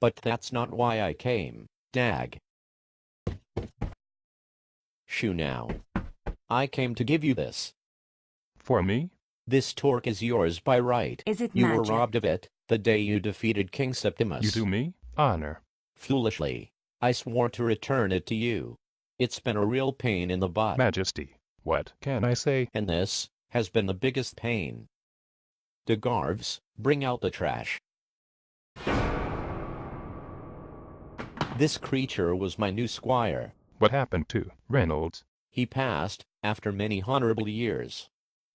But that's not why I came, Dag. Shoo now. I came to give you this. For me? This torque is yours by right. Is it You were magic? robbed of it the day you defeated King Septimus. You do me honor. Foolishly. I swore to return it to you. It's been a real pain in the butt. Majesty, what can I say? And this has been the biggest pain. De Garves, bring out the trash. This creature was my new squire. What happened to Reynolds? He passed, after many honorable years.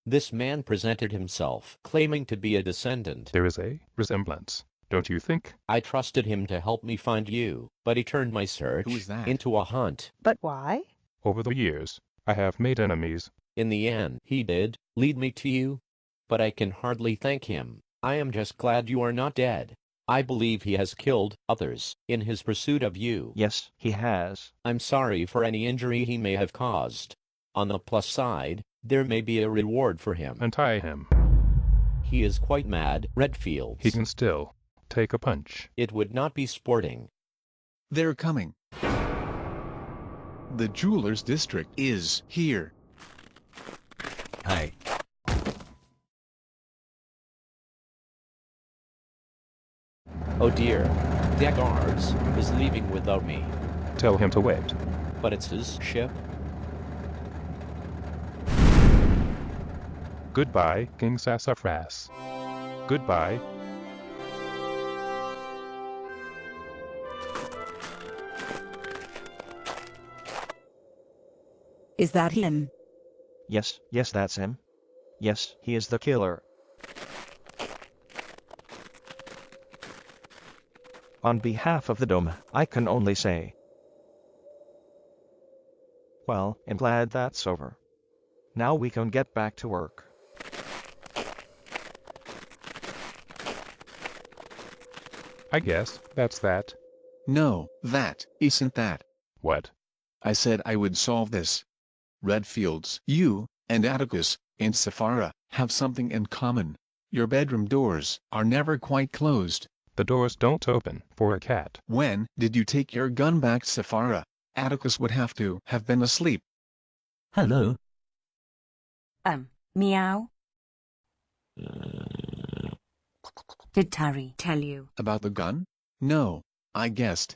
This man presented himself, claiming to be a descendant. There is a resemblance, don't you think? I trusted him to help me find you, but he turned my search Who is that? into a hunt. But why? Over the years, I have made enemies. In the end, he did lead me to you. But I can hardly thank him. I am just glad you are not dead. I believe he has killed others in his pursuit of you. Yes, he has. I'm sorry for any injury he may have caused. On the plus side, there may be a reward for him. Untie him. He is quite mad, Redfields. He can still take a punch. It would not be sporting. They're coming. The jeweler's district is here. Hey. Oh dear. De Garves is leaving without me. Tell him to wait. But it's his ship. Goodbye, King Sassafras. Goodbye. Is that him? Yes, that's him. Yes, he is the killer. On behalf of the Dome, I can only say, well, I'm glad that's over. Now we can get back to work. I guess that's that. No, that isn't that. What? I said I would solve this. Redfields, you, and Atticus, and Sapphira, have something in common. Your bedroom doors are never quite closed. The doors don't open for a cat. When did you take your gun back, Sapphira? Atticus would have to have been asleep. Hello. Meow? Did Terry tell you? About the gun? No, I guessed.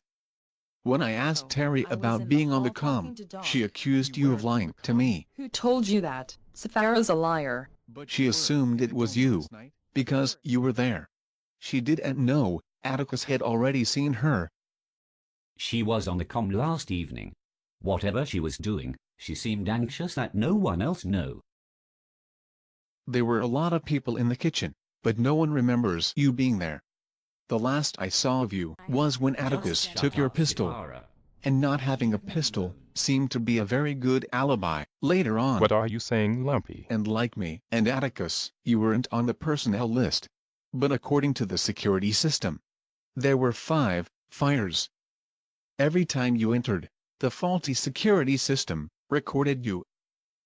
When I asked Terry about being on the comm, she accused you of lying to me. Who told you that? Sapphira's a liar. But she assumed it was you, because you were there. She didn't know Atticus had already seen her. She was on the comm last evening. Whatever she was doing, she seemed anxious that no one else know. There were a lot of people in the kitchen, but no one remembers you being there. The last I saw of you was when Atticus took your pistol. And not having a pistol seemed to be a very good alibi later on. What are you saying, Lumpy? And like me and Atticus, you weren't on the personnel list. But according to the security system, there were 5 fires. Every time you entered, the faulty security system recorded you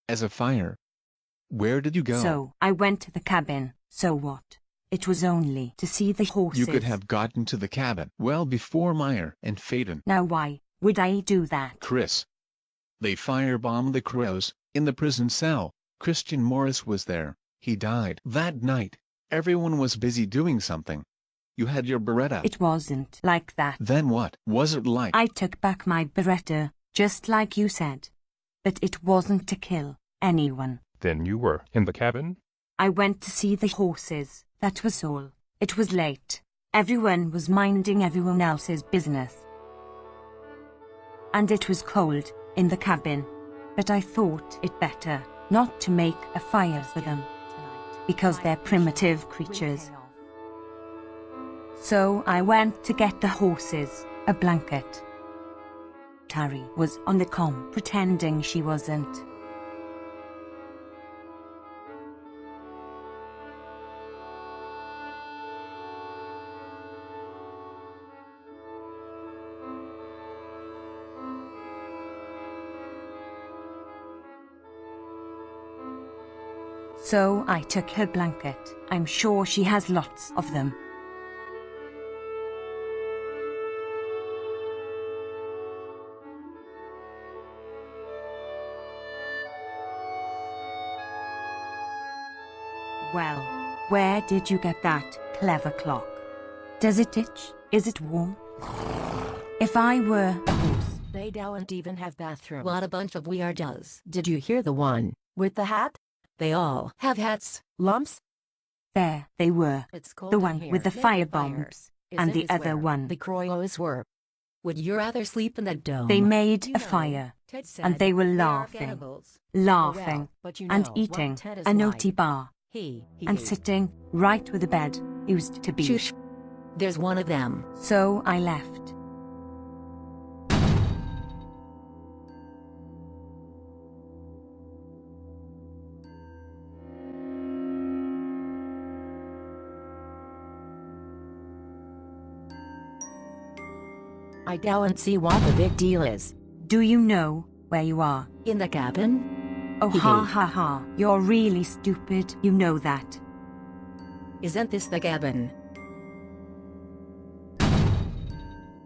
as a fire. Where did you go? So, I went to the cabin. So what? It was only to see the horses. You could have gotten to the cabin well before Meyer and Faden. Now why would I do that? Chris. They firebombed the crows in the prison cell. Christian Morris was there. He died that night. Everyone was busy doing something. You had your Beretta. It wasn't like that. Then what was it like? I took back my Beretta, just like you said. But it wasn't to kill anyone. Then you were in the cabin? I went to see the horses, that was all. It was late. Everyone was minding everyone else's business. And it was cold in the cabin. But I thought it better not to make a fire for them, because they're primitive creatures. So I went to get the horses a blanket. Terry was on the comm pretending she wasn't. So I took her blanket. I'm sure she has lots of them. Well, where did you get that clever clock? Does it itch? Is it warm? If I were a horse. They don't even have bathrooms. What a bunch of weirdos. Did you hear the one with the hat? They all have hats. Lumps? There they were. It's cold The in one here. with the Make a fire fire. bombs. Is And it the is other where one. The Croyos were. Would you rather sleep in the dome? They made You a know, fire. Ted said And they were are laughing. cannibals. Laughing. Well, but you And know eating what Ted is a like. naughty bar. He And sitting right where the bed used to be. Shush. There's one of them. So I left. I don't see what the big deal is. Do you know where you are? In the cabin? Oh, ha ha ha. You're really stupid. You know that. Isn't this the cabin?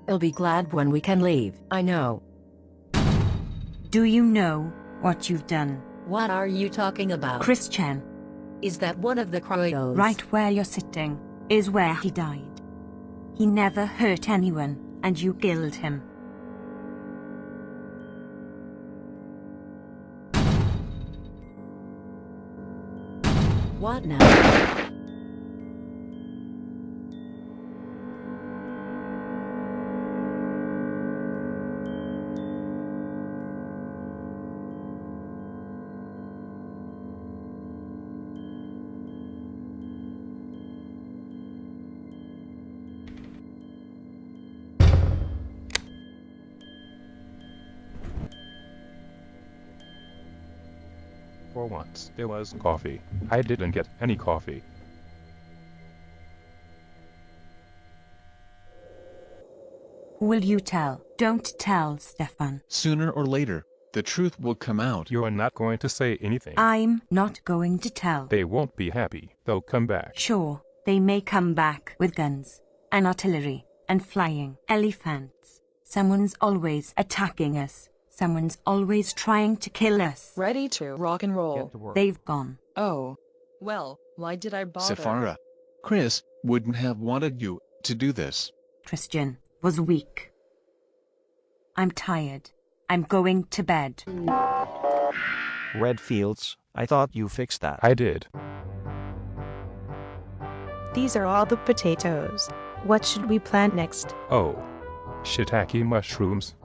I'll be glad when we can leave. I know. Do you know what you've done? What are you talking about? Christian, Is that one of the Croyos? right where you're sitting, is where he died. He never hurt anyone, and you killed him. What now? For once, there was coffee. I didn't get any coffee. Will you tell? Don't tell, Stefan. Sooner or later, the truth will come out. You're not going to say anything. I'm not going to tell. They won't be happy. They'll come back. Sure, they may come back with guns, and artillery, and flying elephants. Someone's always attacking us. Someone's always trying to kill us. Ready to rock and roll. Get to work. They've gone. Oh. Well, why did I bother? Sephara. Chris wouldn't have wanted you to do this. Christian was weak. I'm tired. I'm going to bed. Red fields, I thought you fixed that. I did. These are all the potatoes. What should we plant next? Oh. Shiitake mushrooms.